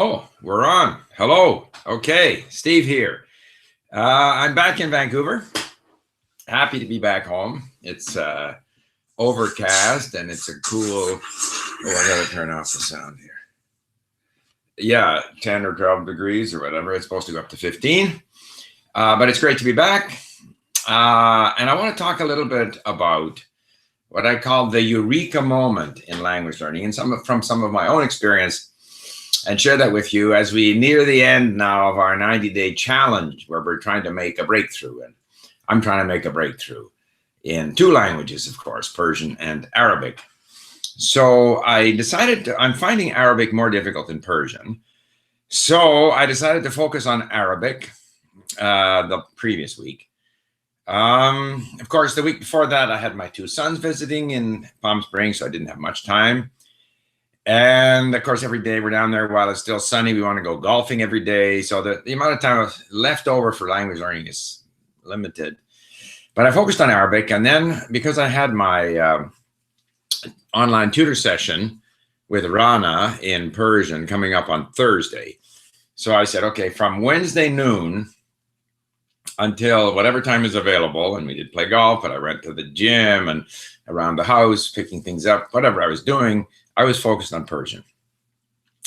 Oh, we're on. Hello. Okay, Steve here. I'm back in Vancouver. Happy to be back home. It's overcast and it's a cool. Oh, I gotta turn off the sound here. Yeah, 10 or 12 degrees or whatever. It's supposed to go up to 15. But it's great to be back. And I want to talk a little bit about what I call the Eureka Moment in language learning, and from some of my own experience, and share that with you as we near the end now of our 90-day challenge, where we're trying to make a breakthrough. And I'm trying to make a breakthrough in two languages, of course, Persian and Arabic. So I decided I'm finding Arabic more difficult than Persian. So I decided to focus on Arabic the previous week. Of course, the week before that, I had my two sons visiting in Palm Springs, so I didn't have much time. And of course, every day we're down there while it's still sunny. We want to go golfing every day. So the amount of time left over for language learning is limited. But I focused on Arabic. And then because I had my online tutor session with Rana in Persian coming up on Thursday. So I said, okay, from Wednesday noon until whatever time is available, and we did play golf, but I went to the gym and around the house, picking things up, whatever I was doing, I was focused on Persian.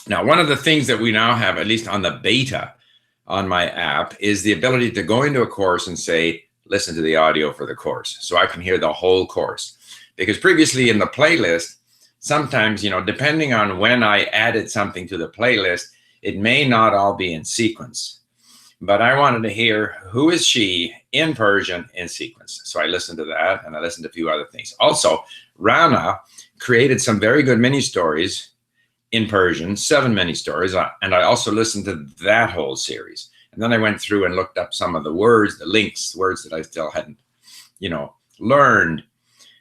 Now, one of the things that we now have, at least on the beta on my app, is the ability to go into a course and say, listen to the audio for the course, so I can hear the whole course. Because previously in the playlist, sometimes, depending on when I added something to the playlist, it may not all be in sequence. But I wanted to hear who is she in Persian in sequence. So I listened to that, and I listened to a few other things. Also, Rana created some very good mini stories in Persian, 7 mini stories. And I also listened to that whole series. And then I went through and looked up some of the words, the links, words that I still hadn't, learned.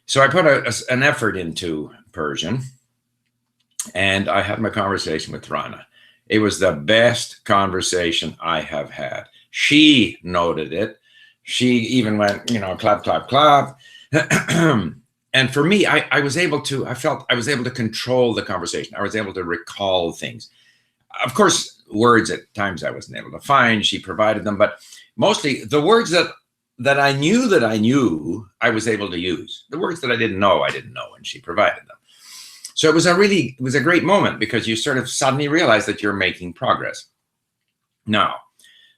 So I put an effort into Persian, and I had my conversation with Rana. It was the best conversation I have had. She noted it. She even went, clap, clap, clap. And for me, I felt I was able to control the conversation. I was able to recall things. Of course, words at times I wasn't able to find. She provided them, but mostly the words that I knew, I was able to use. The words that I didn't know, and she provided them. So it was a great moment, because you sort of suddenly realize that you're making progress. Now,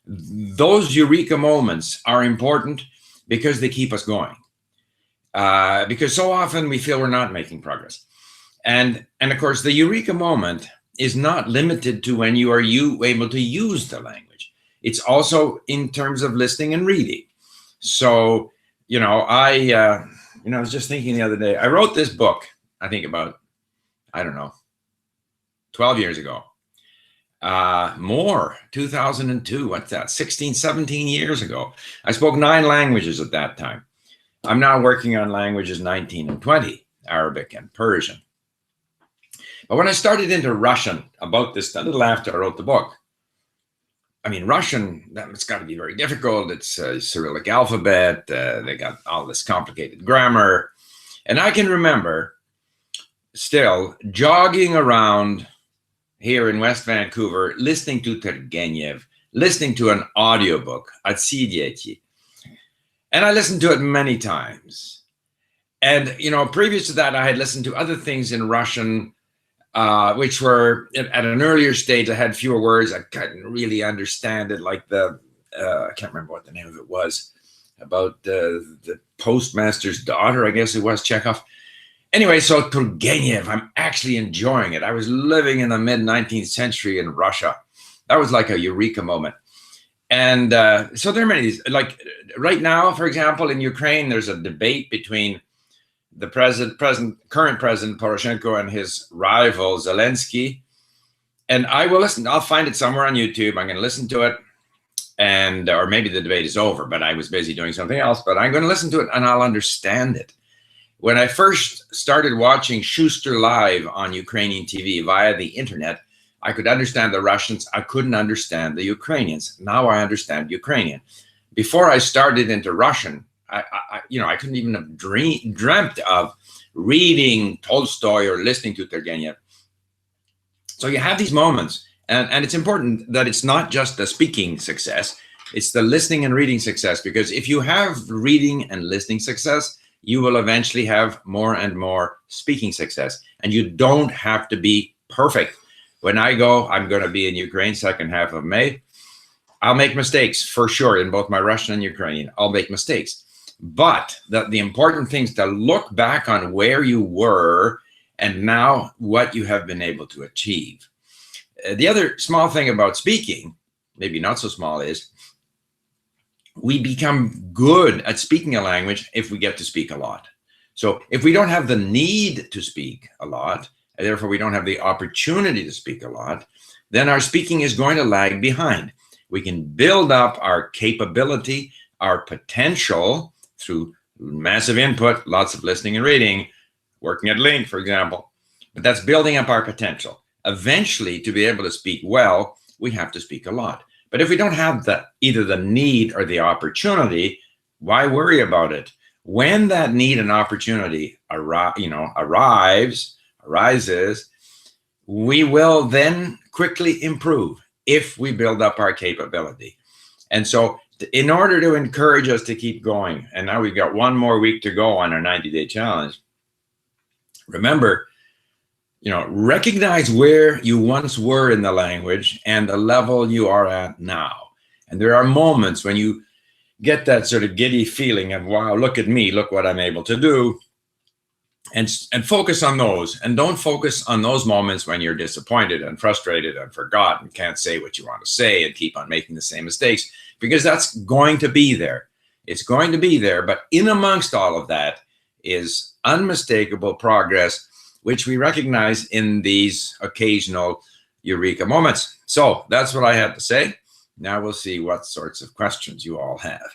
those Eureka moments are important because they keep us going. Because so often we feel we're not making progress. And of course, the Eureka moment is not limited to when you are able to use the language. It's also in terms of listening and reading. So, I was just thinking the other day, I wrote this book, I think about, 12 years ago. More, 2002, what's that, 16, 17 years ago. I spoke 9 languages at that time. I'm now working on languages 19 and 20, Arabic and Persian. But when I started into Russian about this, a little after I wrote the book, Russian, it's got to be very difficult. It's a Cyrillic alphabet. They got all this complicated grammar. And I can remember still jogging around here in West Vancouver, listening to Turgenev, listening to an audiobook at Sidieti. And I listened to it many times. And, previous to that, I had listened to other things in Russian, which were at an earlier stage. I had fewer words. I couldn't really understand it, like I can't remember what the name of it was, about the postmaster's daughter, I guess it was, Chekhov. Anyway, so Turgenev, I'm actually enjoying it. I was living in the mid-19th century in Russia. That was like a Eureka moment. And so there are many, like right now, for example, in Ukraine, there's a debate between the current president Poroshenko and his rival Zelensky. And I will listen. I'll find it somewhere on YouTube. I'm going to listen to it, or maybe the debate is over, but I was busy doing something else. But I'm going to listen to it and I'll understand it. When I first started watching Schuster Live on Ukrainian TV via the internet, I could understand the Russians. I couldn't understand the Ukrainians. Now I understand Ukrainian. Before I started into Russian, I couldn't even have dreamt of reading Tolstoy or listening to Turgenev. So you have these moments And it's important that it's not just the speaking success, it's the listening and reading success, because if you have reading and listening success, you will eventually have more and more speaking success. And you don't have to be perfect. When I'm going to be in Ukraine second half of May. I'll make mistakes for sure in both my Russian and Ukrainian. I'll make mistakes. But the important thing is to look back on where you were and now what you have been able to achieve. The other small thing about speaking, maybe not so small, is we become good at speaking a language if we get to speak a lot. So if we don't have the need to speak a lot, and therefore we don't have the opportunity to speak a lot, then our speaking is going to lag behind. We can build up our capability, our potential through massive input, lots of listening and reading, working at LingQ, for example. But that's building up our potential. Eventually, to be able to speak well, we have to speak a lot. But if we don't have either the need or the opportunity, why worry about it? When that need and opportunity arises, we will then quickly improve if we build up our capability. And so in order to encourage us to keep going, and now we've got one more week to go on our 90-day challenge, remember, recognize where you once were in the language and the level you are at now. And there are moments when you get that sort of giddy feeling of, wow, look at me, look what I'm able to do. And focus on those, and don't focus on those moments when you're disappointed and frustrated and forgot and can't say what you want to say and keep on making the same mistakes, because that's going to be there. It's going to be there, but in amongst all of that is unmistakable progress, which we recognize in these occasional Eureka moments. So that's what I had to say. Now we'll see what sorts of questions you all have.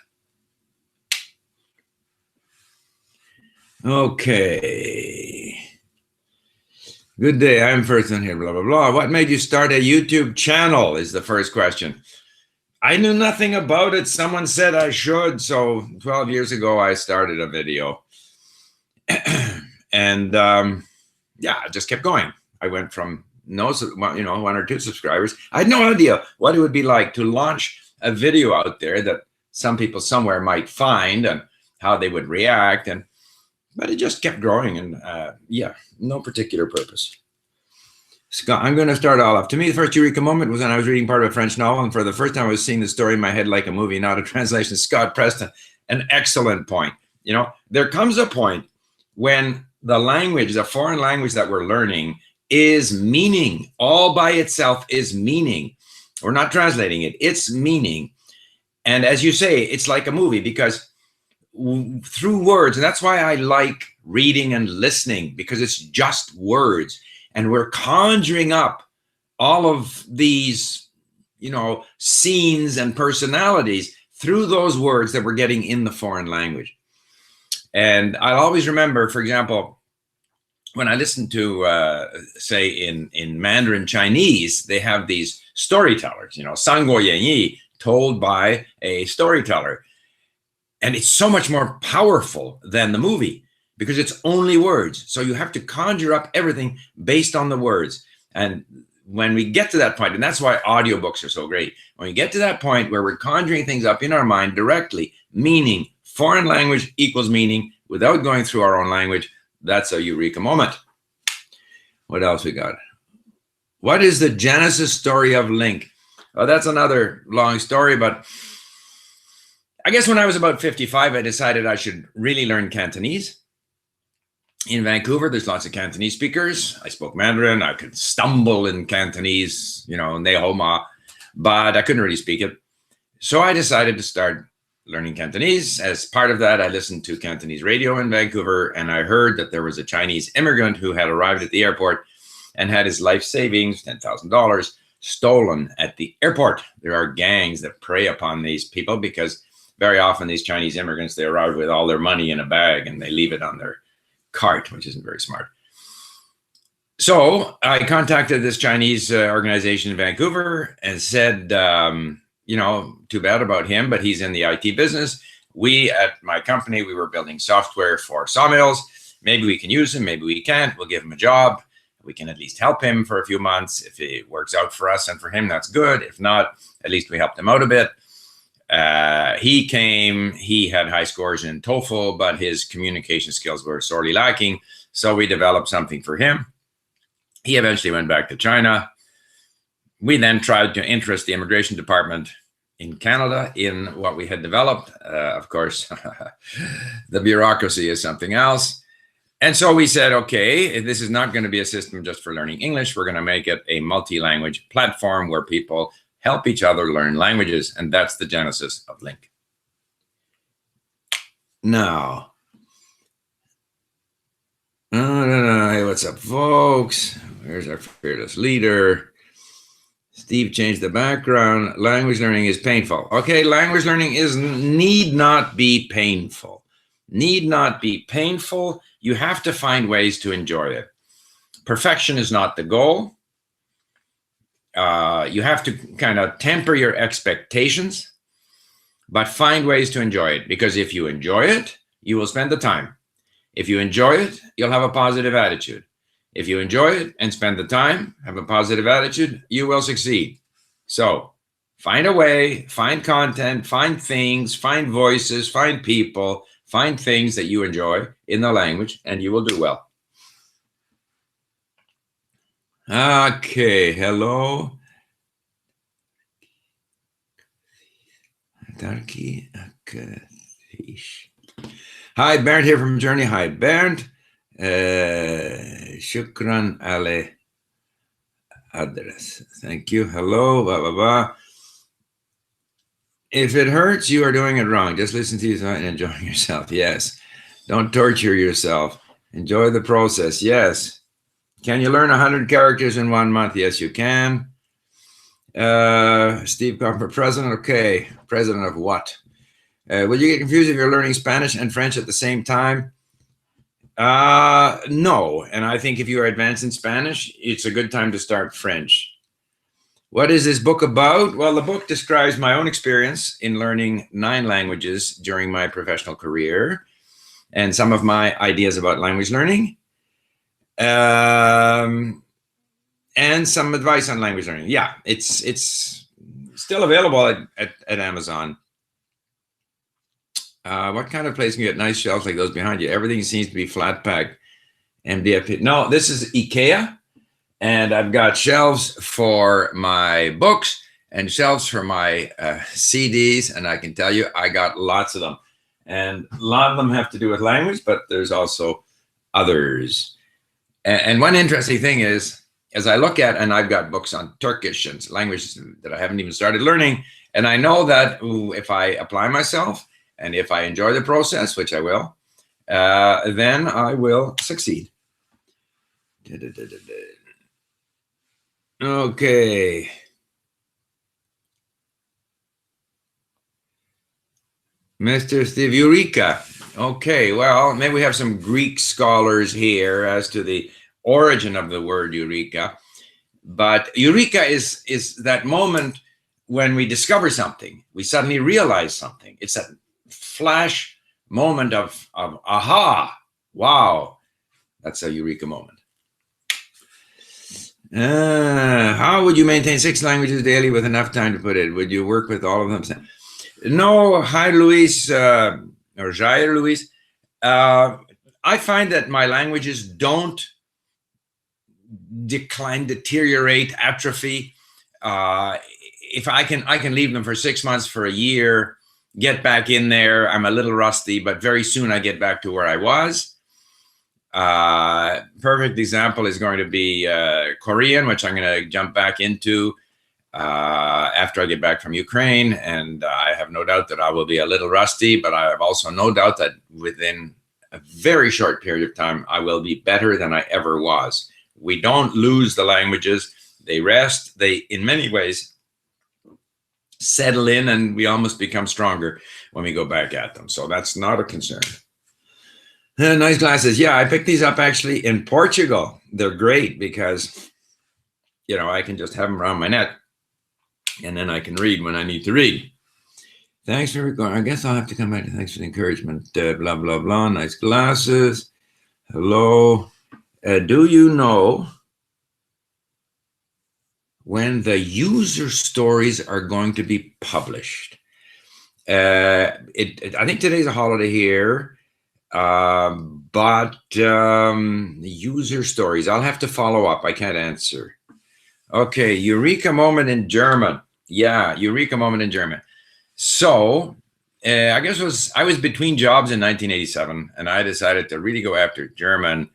Okay. Good day. I'm first in here, blah, blah, blah. What made you start a YouTube channel is the first question. I knew nothing about it. Someone said I should. So 12 years ago, I started a video. And yeah, I just kept going. I went from one or two subscribers. I had no idea what it would be like to launch a video out there that some people somewhere might find and how they would react. But it just kept growing, and yeah, no particular purpose. Scott, I'm going to start all off. To me, the first Eureka moment was when I was reading part of a French novel, and for the first time I was seeing the story in my head like a movie, not a translation. Scott Preston, an excellent point. There comes a point when the language, the foreign language that we're learning, is meaning. All by itself is meaning. We're not translating it. It's meaning. And as you say, it's like a movie, because through words, and that's why I like reading and listening, because it's just words, and we're conjuring up all of these, scenes and personalities through those words that we're getting in the foreign language. And I'll always remember, for example, when I listen to, say in Mandarin Chinese, they have these storytellers, Sanguo Yanyi, told by a storyteller. And it's so much more powerful than the movie because it's only words. So you have to conjure up everything based on the words. And when we get to that point, and that's why audiobooks are so great, when we get to that point where we're conjuring things up in our mind directly, meaning foreign language equals meaning without going through our own language, that's a Eureka moment. What else we got? What is the genesis story of LingQ? Oh, that's another long story, but I guess when I was about 55, I decided I should really learn Cantonese. In Vancouver, there's lots of Cantonese speakers. I spoke Mandarin. I could stumble in Cantonese, ne ho ma, but I couldn't really speak it. So I decided to start learning Cantonese. As part of that, I listened to Cantonese radio in Vancouver, and I heard that there was a Chinese immigrant who had arrived at the airport and had his life savings, $10,000, stolen at the airport. There are gangs that prey upon these people because very often these Chinese immigrants, they arrive with all their money in a bag and they leave it on their cart, which isn't very smart. So I contacted this Chinese organization in Vancouver and said, too bad about him, but he's in the IT business. We at my company, we were building software for sawmills. Maybe we can use him, maybe we can't. We'll give him a job. we can at least help him for a few months. If it works out for us and for him, that's good. If not, at least we helped him out a bit. He came, he had high scores in TOEFL, but his communication skills were sorely lacking. So we developed something for him. He eventually went back to China. We then tried to interest the immigration department in Canada in what we had developed. Of course, the bureaucracy is something else. And so we said, okay, this is not going to be a system just for learning English. We're going to make it a multi-language platform where people help each other learn languages. And that's the genesis of LingQ. Now, hey, what's up, folks? Where's our fearless leader? Steve changed the background. Language learning is painful. Okay, language learning need not be painful. Need not be painful. You have to find ways to enjoy it. Perfection is not the goal. You have to kind of temper your expectations, but find ways to enjoy it. Because if you enjoy it, you will spend the time. If you enjoy it, you'll have a positive attitude. If you enjoy it and spend the time, have a positive attitude, you will succeed. So find a way, find content, find things, find voices, find people, find things that you enjoy in the language, and you will do well. Okay, hello. Hi, Bernd here from Journey. Hi, Bernd. Shukran ale address. Thank you. Hello. Blah, blah, blah. If it hurts, you are doing it wrong. Just listen to yourself and enjoy yourself. Yes. Don't torture yourself. Enjoy the process. Yes. Can you learn 100 characters in 1 month? Yes, you can. Steve Copper, president. Okay. President of what? Will you get confused if you're learning Spanish and French at the same time? No. And I think if you are advanced in Spanish, it's a good time to start French. What is this book about? Well, the book describes my own experience in learning 9 languages during my professional career and some of my ideas about language learning, and some advice on language learning. Yeah, it's still available at Amazon. What kind of place can you get nice shelves like those behind you? Everything seems to be flat packed. MDF. No, this is IKEA. And I've got shelves for my books and shelves for my CDs. And I can tell you, I got lots of them. And a lot of them have to do with language, but there's also others. And one interesting thing is, as I look at, and I've got books on Turkish and languages that I haven't even started learning. And I know that if I apply myself, and if I enjoy the process, which I will, then I will succeed. Okay. Mr. Steve, Eureka. Okay, well, maybe we have some Greek scholars here as to the origin of the word Eureka. But Eureka is that moment when we discover something. We suddenly realize something. It's that flash moment of aha, wow, that's a Eureka moment. How would you maintain 6 languages daily with enough time to put it? Would you work with all of them? No, hi, Luis, or Jair Luis. I find that my languages don't decline, deteriorate, atrophy. If I can leave them for 6 months, for a year, get back in there. I'm a little rusty, but very soon I get back to where I was. Perfect example is going to be Korean, which I'm going to jump back into after I get back from Ukraine. And I have no doubt that I will be a little rusty, but I have also no doubt that within a very short period of time, I will be better than I ever was. We don't lose the languages. They rest. They, in many ways, settle in, and we almost become stronger when we go back at them. So that's not a concern. Nice glasses. Yeah, I picked these up actually in Portugal. They're great because, you know, I can just have them around my neck and then I can read when I need to read. Thanks for recording. I guess I'll have to come back to thanks for the encouragement. Blah, blah, blah. Nice glasses. Hello. Do you know when the user stories are going to be published. I think today's a holiday here, but user stories, I'll have to follow up. I can't answer. Okay, Eureka Moment in German. Yeah, Eureka Moment in German. So I guess I was between jobs in 1987, and I decided to really go after German.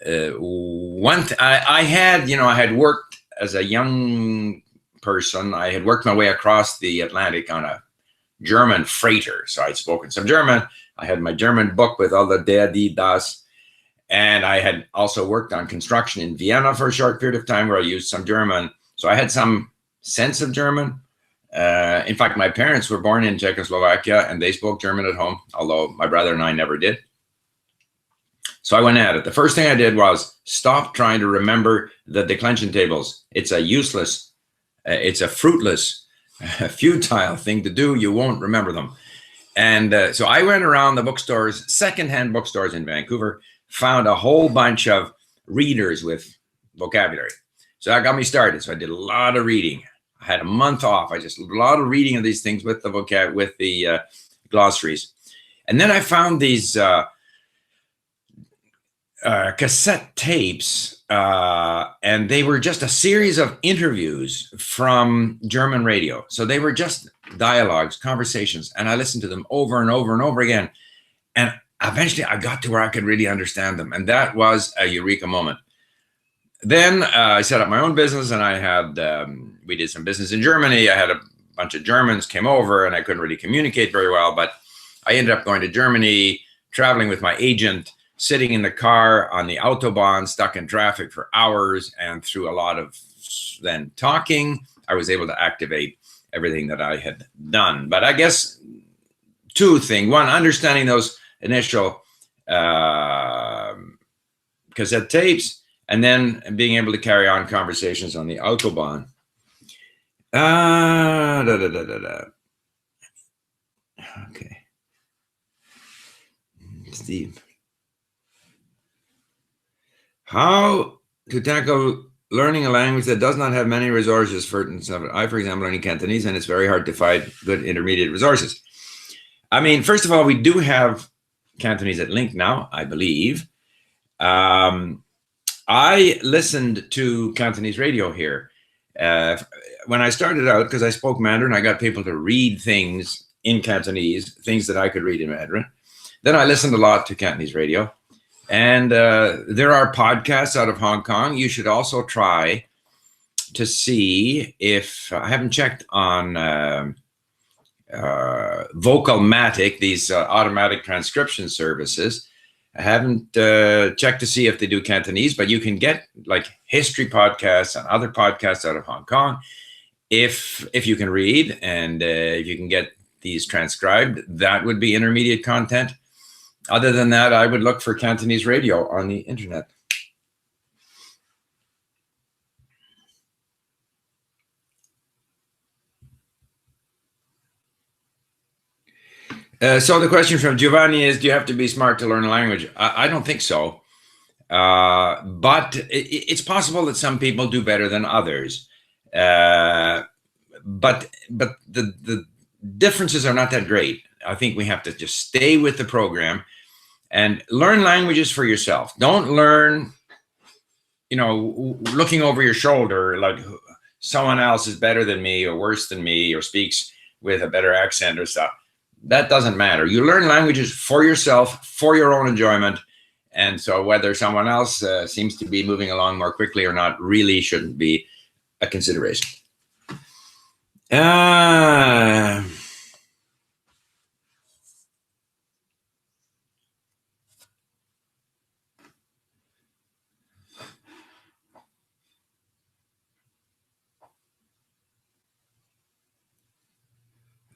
I had worked as a young person. I had worked my way across the Atlantic on a German freighter, so I'd spoken some German. I had my German book with all the der, die, das, and I had also worked on construction in Vienna for a short period of time where I used some German. So I had some sense of German. In fact, my parents were born in Czechoslovakia and they spoke German at home, although my brother and I never did. So I went at it. The first thing I did was stop trying to remember the declension tables. It's a useless, it's a fruitless, futile thing to do. You won't remember them. And so I went around the bookstores, secondhand bookstores in Vancouver, found a whole bunch of readers with vocabulary. So that got me started. So I did a lot of reading. I had a month off. A lot of reading of these things with the vocab, with the glossaries. And then I found these cassette tapes, and they were just a series of interviews from German radio. So they were just dialogues, conversations, and I listened to them over and over and over again. And eventually I got to where I could really understand them. And that was a Eureka moment. Then I set up my own business, and I had, we did some business in Germany. I had a bunch of Germans came over, and I couldn't really communicate very well, but I ended up going to Germany, traveling with my agent, sitting in the car on the Autobahn, stuck in traffic for hours, and through a lot of then talking, I was able to activate everything that I had done. But I guess two things. One, understanding those initial cassette tapes, and then being able to carry on conversations on the Autobahn. Okay. Steve. How to tackle learning a language that does not have many resources for example, learning Cantonese, and it's very hard to find good intermediate resources. I mean, first of all, we do have Cantonese at LingQ now, I believe. I listened to Cantonese radio here. When I started out, because I spoke Mandarin, I got people to read things in Cantonese, things that I could read in Mandarin. Then I listened a lot to Cantonese radio. And there are podcasts out of Hong Kong. You should also try to see if, I haven't checked on Vocalmatic, these automatic transcription services. I haven't checked to see if they do Cantonese, but you can get like history podcasts and other podcasts out of Hong Kong. If you can read and if you can get these transcribed, that would be intermediate content. Other than that, I would look for Cantonese radio on the internet. So the question from Giovanni is, do you have to be smart to learn a language? I don't think so. But it's possible that some people do better than others. But the differences are not that great. I think we have to just stay with the program and learn languages for yourself. Don't learn, looking over your shoulder like someone else is better than me or worse than me or speaks with a better accent or stuff. That doesn't matter. You learn languages for yourself, for your own enjoyment. And so whether someone else seems to be moving along more quickly or not really shouldn't be a consideration.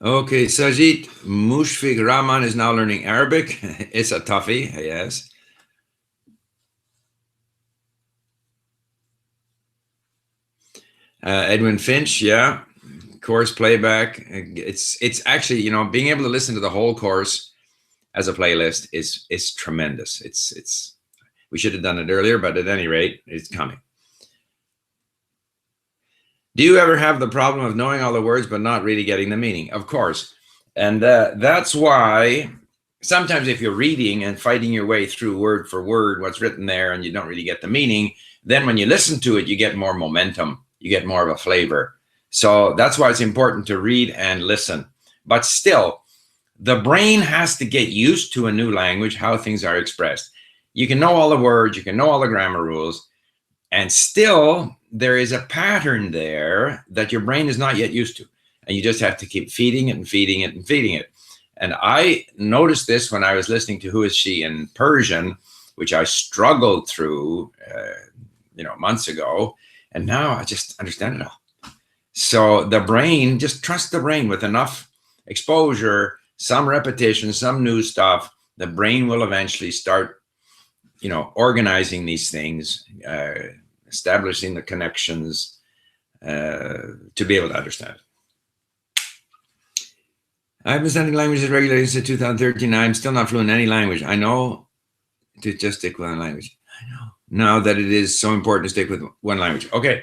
Okay, Sajid Mushfiq Rahman is now learning Arabic. It's a toughie, yes. Edwin Finch, yeah. Course playback. It's actually, being able to listen to the whole course as a playlist is tremendous. We should have done it earlier, but at any rate, it's coming. Do you ever have the problem of knowing all the words but not really getting the meaning? Of course. And that's why sometimes if you're reading and fighting your way through word for word what's written there and you don't really get the meaning, then when you listen to it, you get more momentum. You get more of a flavor. So that's why it's important to read and listen. But still, the brain has to get used to a new language, how things are expressed. You can know all the words, you can know all the grammar rules, and still there is a pattern there that your brain is not yet used to. And you just have to keep feeding it and feeding it and feeding it. And I noticed this when I was listening to Who Is She in Persian, which I struggled through, months ago. And now I just understand it all. So the brain, just trust the brain with enough exposure, some repetition, some new stuff. The brain will eventually start, organizing these things, establishing the connections to be able to understand. I've been studying languages regularly since 2013. I'm still not fluent in any language. I know to just stick with one language. I know now that it is so important to stick with one language. Okay.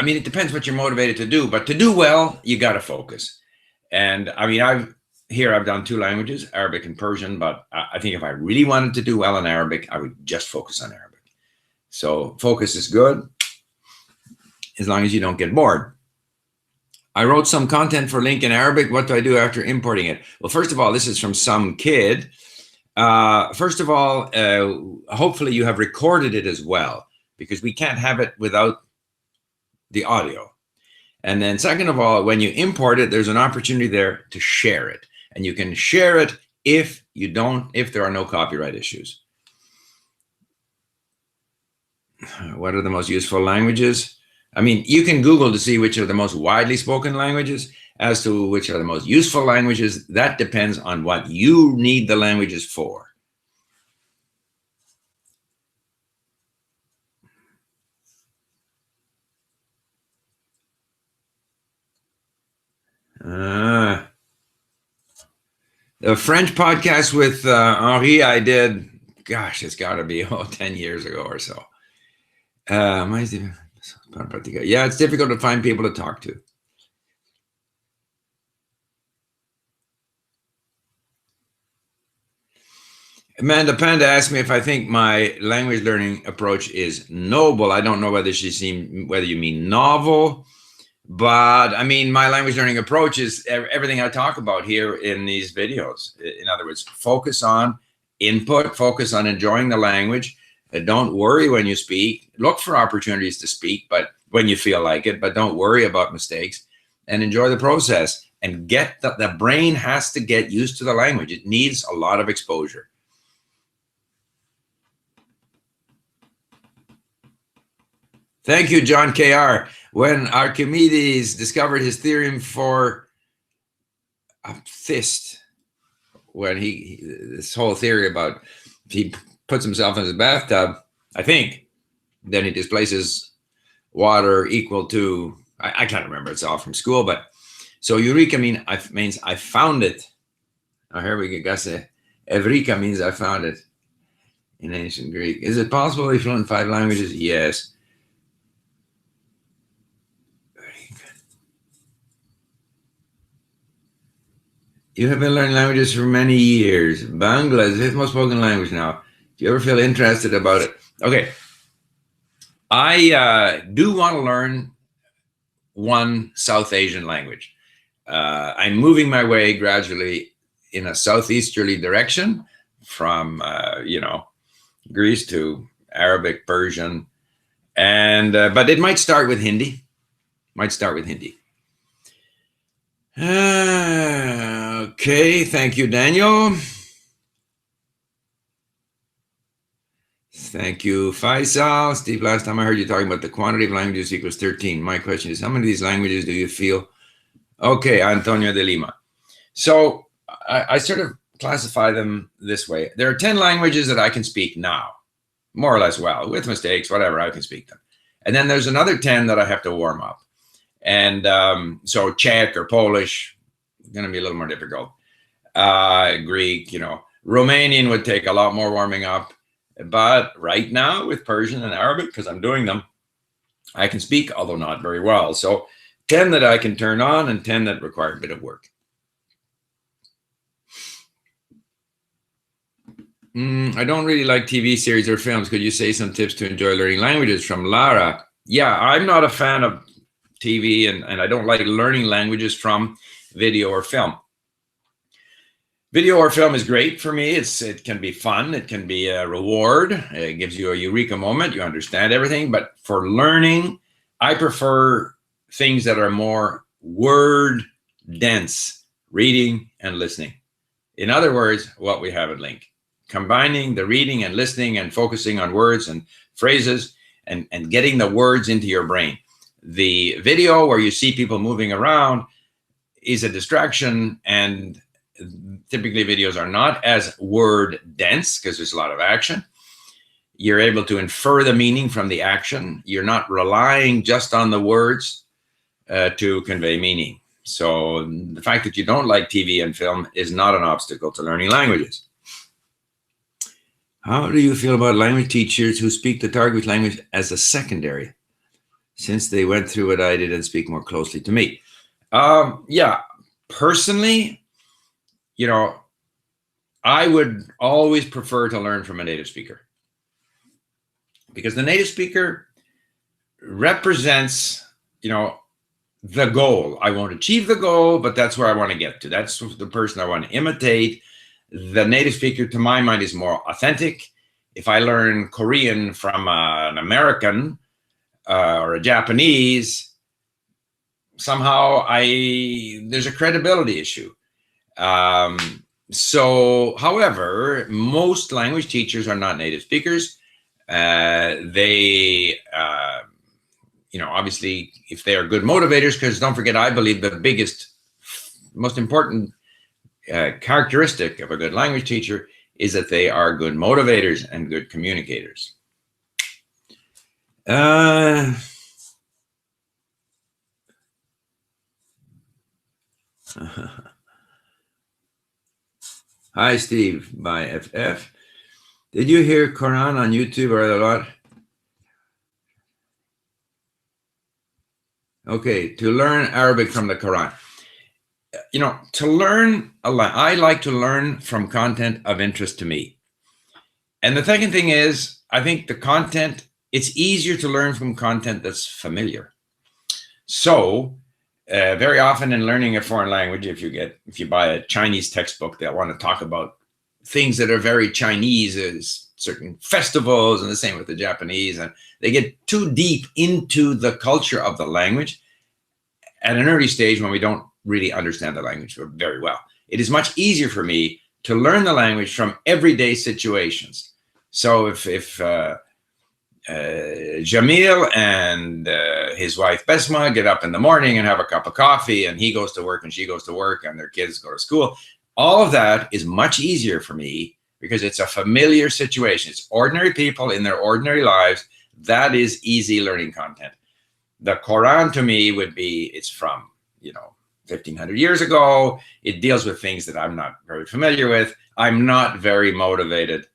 It depends what you're motivated to do, but to do well, you got to focus. And I mean, I've done 2 languages, Arabic and Persian, but I think if I really wanted to do well in Arabic, I would just focus on Arabic. So focus is good, as long as you don't get bored. I wrote some content for LingQ in Arabic. What do I do after importing it? Well, first of all, this is from some kid. First of all, hopefully you have recorded it as well, because we can't have it without the audio. And then second of all, when you import it, there's an opportunity there to share it. And you can share it if there are no copyright issues. What are the most useful languages? I mean, you can Google to see which are the most widely spoken languages. As to which are the most useful languages, that depends on what you need the languages for. The French podcast with Henri I did, gosh, it's got to be 10 years ago or so. Yeah, it's difficult to find people to talk to. Amanda Panda asked me if I think my language learning approach is noble. I don't know whether you mean novel, but I mean, my language learning approach is everything I talk about here in these videos. In other words, focus on input, focus on enjoying the language. Don't worry when you speak. Look for opportunities to speak, but when you feel like it, but don't worry about mistakes, and enjoy the process. And get the brain has to get used to the language. It needs a lot of exposure. Thank you, John K.R. When Archimedes discovered his theorem for a fist, when this whole theory about if he puts himself in his bathtub, I think, then he displaces water equal to, I can't remember, it's all from school, but so Eureka means I found it. Oh, here we go. Eureka means I found it in ancient Greek. Is it possible to be fluent in 5 languages? Yes. You have been learning languages for many years. Bangla is the 5th most spoken language now. Do you ever feel interested about it? Okay. I do want to learn one South Asian language. I'm moving my way gradually in a southeasterly direction from, Greece to Arabic, Persian, and but it might start with Hindi. Okay, thank you, Daniel. Thank you, Faisal. Steve, last time I heard you talking about the quantity of languages equals 13. My question is, how many of these languages do you feel? Okay, Antonio de Lima. So I sort of classify them this way. There are 10 languages that I can speak now, more or less well, with mistakes, whatever, I can speak them. And then there's another 10 that I have to warm up. And so Czech or Polish, going to be a little more difficult. Greek, Romanian would take a lot more warming up. But right now with Persian and Arabic, because I'm doing them, I can speak, although not very well. So 10 that I can turn on and 10 that require a bit of work. I don't really like TV series or films. Could you say some tips to enjoy learning languages from Lara? Yeah, I'm not a fan of TV and I don't like learning languages from video or film. Video or film is great for me. It can be fun. It can be a reward. It gives you a Eureka moment. You understand everything. But for learning, I prefer things that are more word dense, reading and listening. In other words, what we have at LingQ. Combining the reading and listening and focusing on words and phrases and getting the words into your brain. The video where you see people moving around is a distraction, and typically videos are not as word dense because there's a lot of action. You're able to infer the meaning from the action. You're not relying just on the words to convey meaning. So the fact that you don't like TV and film is not an obstacle to learning languages. How do you feel about language teachers who speak the target language as a secondary, since they went through what I did and speak more closely to me? Yeah, personally, you know, I would always prefer to learn from a native speaker, because the native speaker represents, you know, the goal. I won't achieve the goal, but that's where I want to get to. That's the person I want to imitate. The native speaker, to my mind, is more authentic. If I learn Korean from an American or a Japanese, somehow there's a credibility issue. So, however, most language teachers are not native speakers. They, you know, obviously, if they are good motivators, because don't forget, I believe the biggest, most important characteristic of a good language teacher is that they are good motivators and good communicators. Hi, Steve, by FF. Did you hear Quran on YouTube or a lot? Okay, to learn Arabic from the Quran. You know, to learn I like to learn from content of interest to me. And the second thing is, I think the content, it's easier to learn from content that's familiar. So very often in learning a foreign language, if you buy a Chinese textbook, they'll want to talk about things that are very Chinese, as certain festivals, and the same with the Japanese, and they get too deep into the culture of the language at an early stage when we don't really understand the language very well. It is much easier for me to learn the language from everyday situations. So if Jamil and his wife Besma get up in the morning and have a cup of coffee, and he goes to work and she goes to work and their kids go to school, all of that is much easier for me because it's a familiar situation. It's ordinary people in their ordinary lives. That is easy learning content. The Quran to me would be, it's from, 1,500 years ago. It deals with things that I'm not very familiar with. I'm not very motivated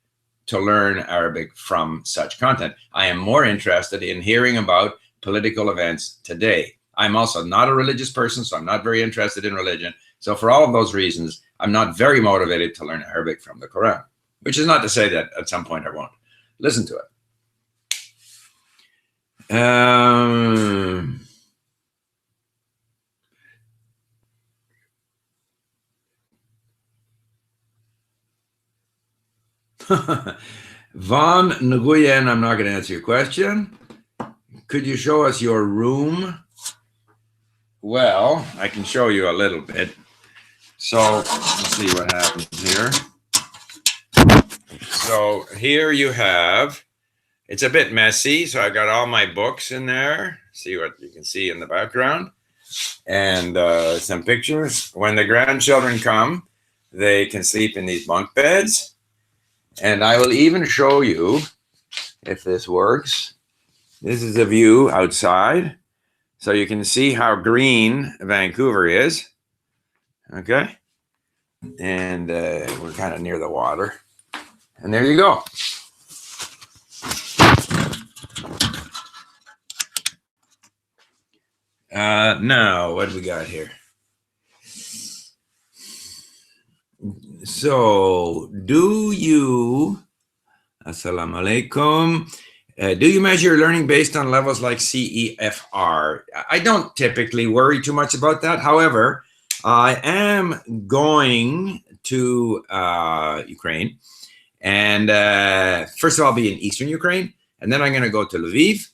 to learn Arabic from such content. I am more interested in hearing about political events today. I'm also not a religious person, so I'm not very interested in religion. So for all of those reasons, I'm not very motivated to learn Arabic from the Quran, which is not to say that at some point I won't listen to it. Von Nguyen, I'm not going to answer your question. Could you show us your room? Well, I can show you a little bit. So let's see what happens here. So here you have, it's a bit messy. So I got all my books in there. See what you can see in the background. And some pictures. When the grandchildren come, they can sleep in these bunk beds. And I will even show you, if this works, this is a view outside. So you can see how green Vancouver is. Okay. And we're kind of near the water. And there you go. Now, what do we got here? So, Assalamu alaikum. Do you measure learning based on levels like CEFR? I don't typically worry too much about that. However, I am going to Ukraine. And first of all, I'll be in Eastern Ukraine. And then I'm going to go to Lviv,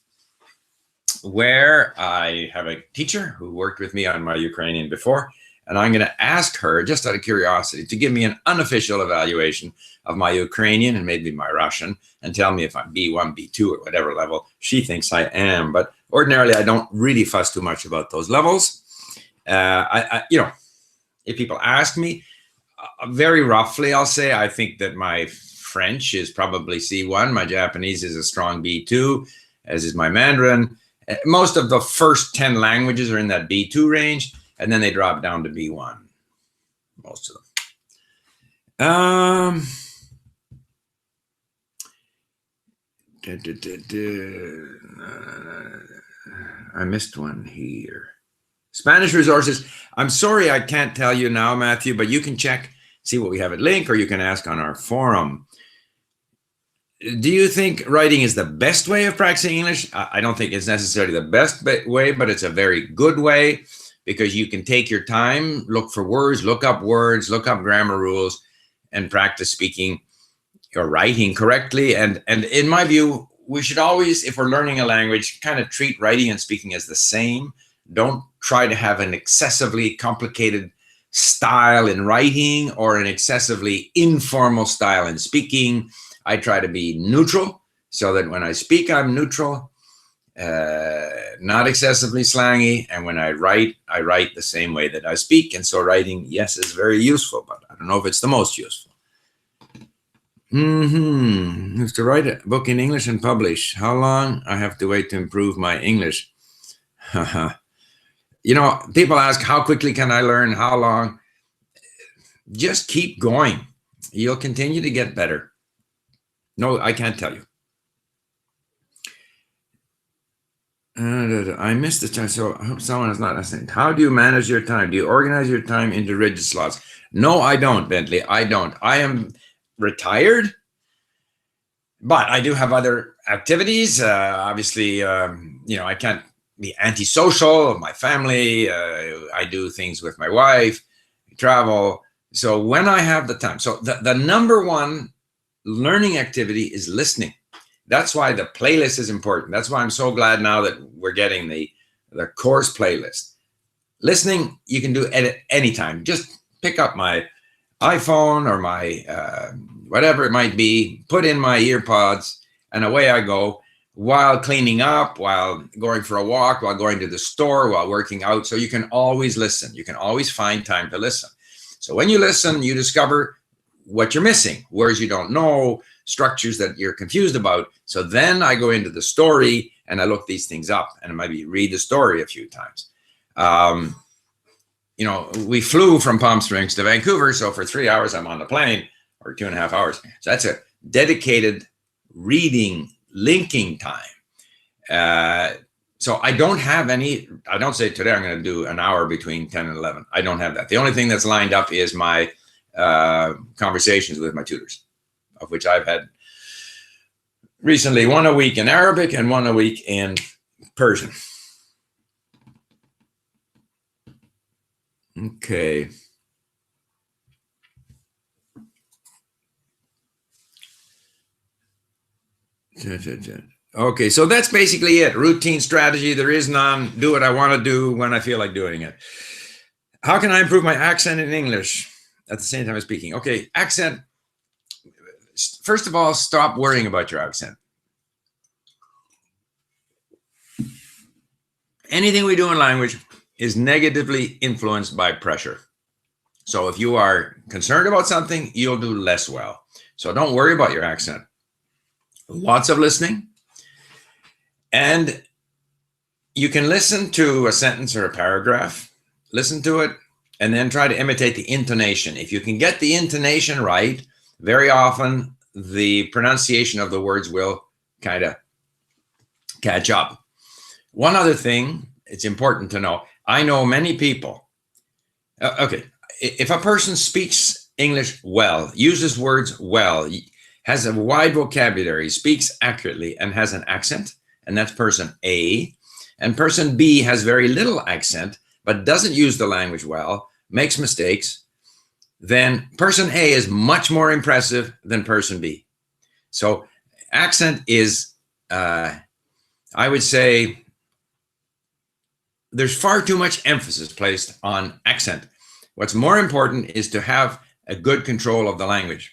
where I have a teacher who worked with me on my Ukrainian before. And I'm going to ask her, just out of curiosity, to give me an unofficial evaluation of my Ukrainian and maybe my Russian and tell me if I'm B1, B2, or whatever level she thinks I am. But ordinarily, I don't really fuss too much about those levels. If people ask me, very roughly, I'll say I think that my French is probably C1. My Japanese is a strong B2, as is my Mandarin. Most of the first 10 languages are in that B2 range. And then they drop down to B1, most of them. I missed one here. Spanish resources. I'm sorry I can't tell you now, Matthew, but you can check, see what we have at LingQ, or you can ask on our forum. Do you think writing is the best way of practicing English? I don't think it's necessarily the best way, but it's a very good way, because you can take your time, look for words, look up grammar rules, and practice speaking or writing correctly. And in my view, we should always, if we're learning a language, kind of treat writing and speaking as the same. Don't try to have an excessively complicated style in writing or an excessively informal style in speaking. I try to be neutral so that when I speak, I'm neutral. Not excessively slangy, and when I write the same way that I speak. And so writing, yes, is very useful, but I don't know if it's the most useful. Have to write a book in English and publish. How long? I have to wait to improve my English. People ask, how quickly can I learn? How long? Just keep going. You'll continue to get better. No, I can't tell you. I missed the time, so I hope someone is not listening. How do you manage your time? Do you organize your time into rigid slots? No, I don't, Bentley. I don't. I am retired, but I do have other activities. Obviously, I can't be antisocial. My family, I do things with my wife, travel. So when I have the time, so the number one learning activity is listening. That's why the playlist is important. That's why I'm so glad now that we're getting the course playlist. Listening, you can do at any time. Just pick up my iPhone or my whatever it might be, put in my earpods, and away I go while cleaning up, while going for a walk, while going to the store, while working out. So you can always listen. You can always find time to listen. So when you listen, you discover what you're missing, words you don't know, structures that you're confused about. So then I go into the story and I look these things up and maybe read the story a few times. We flew from Palm Springs to Vancouver. So for 3 hours, I'm on the plane, or 2.5 hours. So that's a dedicated reading, linking time. So I don't have I don't say today I'm going to do an hour between 10 and 11. I don't have that. The only thing that's lined up is my conversations with my tutors, of which I've had recently, one a week in Arabic and one a week in Persian. Okay. Okay, so that's basically it. Routine strategy, there is none. Do what I want to do when I feel like doing it. How can I improve my accent in English at the same time as speaking? Okay, accent. First of all, stop worrying about your accent. Anything we do in language is negatively influenced by pressure. So if you are concerned about something, you'll do less well. So don't worry about your accent. Lots of listening. And you can listen to a sentence or a paragraph, listen to it, and then try to imitate the intonation. If you can get the intonation right, very often the pronunciation of the words will kind of catch up. One other thing, it's important to know, I know many people. Okay, if a person speaks English well, uses words well, has a wide vocabulary, speaks accurately, and has an accent, and that's person A, and person B has very little accent, but doesn't use the language well, makes mistakes, then person A is much more impressive than person B. So accent is, I would say, there's far too much emphasis placed on accent. What's more important is to have a good control of the language.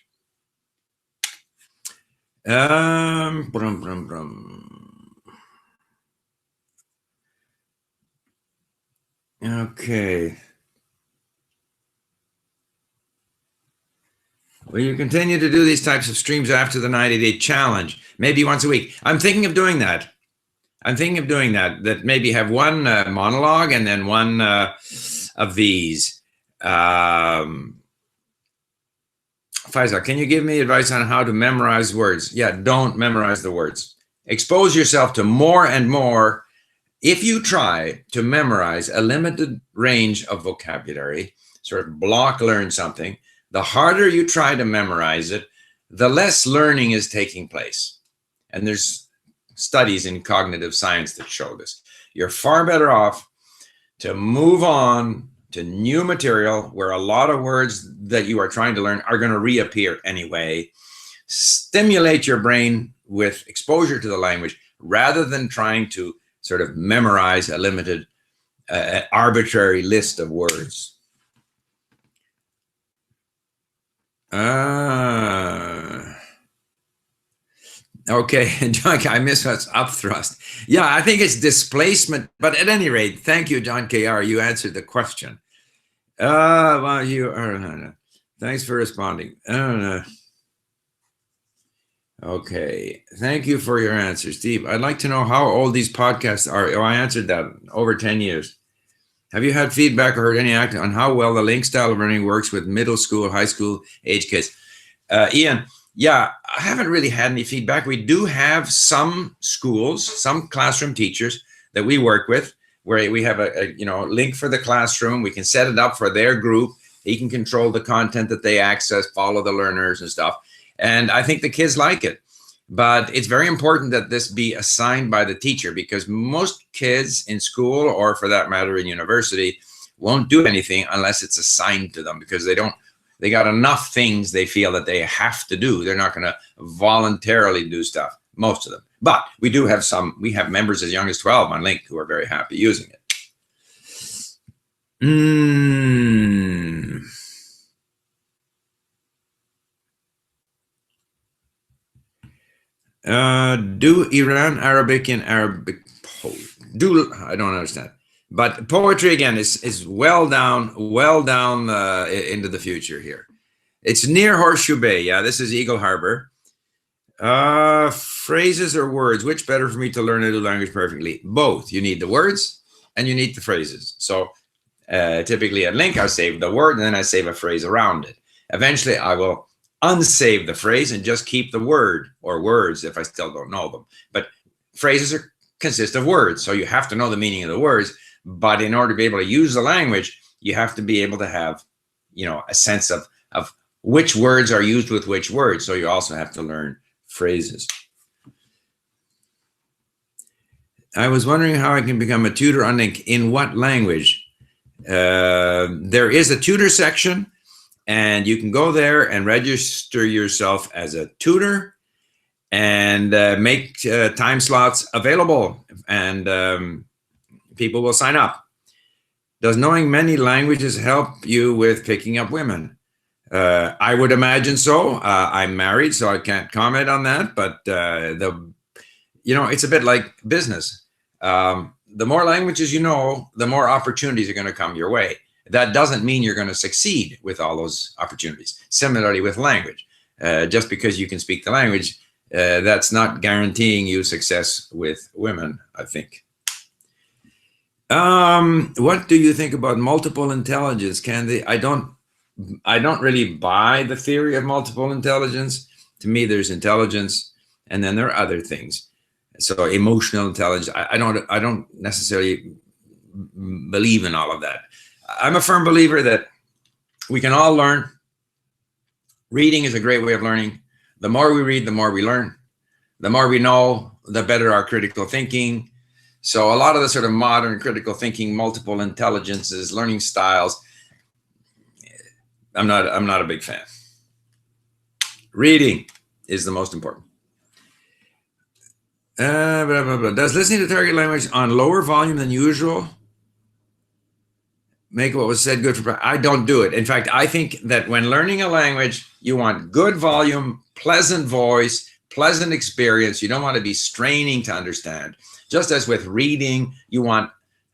Okay. Will you continue to do these types of streams after the 90-day challenge? Maybe once a week. I'm thinking of doing that. That maybe have one monologue and then one of these. Faisal, can you give me advice on how to memorize words? Yeah, don't memorize the words. Expose yourself to more and more. If you try to memorize a limited range of vocabulary, sort of block learn something, the harder you try to memorize it, the less learning is taking place. And there's studies in cognitive science that show this. You're far better off to move on to new material where a lot of words that you are trying to learn are going to reappear anyway. Stimulate your brain with exposure to the language rather than trying to sort of memorize a limited, arbitrary list of words. Okay, John, I miss what's upthrust. Yeah, I think it's displacement, but at any rate, thank you, John KR. You answered the question. Well, you are. Thanks for responding. Okay, thank you for your answer, Steve. I'd like to know how old these podcasts are. Oh, I answered that. Over 10 years. Have you had feedback or heard any act on how well the LingQ style of learning works with middle school, high school age kids? Ian, yeah, I haven't really had any feedback. We do have some schools, some classroom teachers that we work with, where we have a link for the classroom. We can set it up for their group. He can control the content that they access, follow the learners and stuff. And I think the kids like it. But it's very important that this be assigned by the teacher, because most kids in school, or for that matter in university, won't do anything unless it's assigned to them, because they got enough things they feel that they have to do. They're not going to voluntarily do stuff, most of them. But we do have we have members as young as 12 on LingQ who are very happy using it. Do Iran Arabic and Arabic I don't understand. But poetry again is well down into the future here. It's near Horseshoe Bay. Yeah, this is Eagle Harbor. Phrases or words, which better for me to learn a new language perfectly? Both. You need the words and you need the phrases. So typically at LingQ, I save the word and then I save a phrase around it. Eventually I will unsave the phrase and just keep the word or words if I still don't know them. But phrases consist of words, so you have to know the meaning of the words. But in order to be able to use the language, you have to be able to have, a sense of which words are used with which words. So you also have to learn phrases. I was wondering how I can become a tutor on LingQ. In what language? There is a tutor section, and you can go there and register yourself as a tutor and make time slots available, and people will sign up. Does knowing many languages help you with picking up women? I would imagine so. I'm married, so I can't comment on that, but it's a bit like business. The more languages you know, the more opportunities are going to come your way. That doesn't mean you're going to succeed with all those opportunities. Similarly with language, just because you can speak the language, that's not guaranteeing you success with women, I think. What do you think about multiple intelligence? I don't really buy the theory of multiple intelligence. To me, there's intelligence, and then there are other things. So emotional intelligence, I don't necessarily believe in all of that. I'm a firm believer that we can all learn. Reading is a great way of learning. The more we read, the more we learn. The more we know, the better our critical thinking. So a lot of the sort of modern critical thinking, multiple intelligences, learning styles, I'm not a big fan. Reading is the most important. Does listening to target language on lower volume than usual make what was said good for? I don't do it. In fact, I think that when learning a language, you want good volume, pleasant voice, pleasant experience. You don't want to be straining to understand. Just as with reading, you want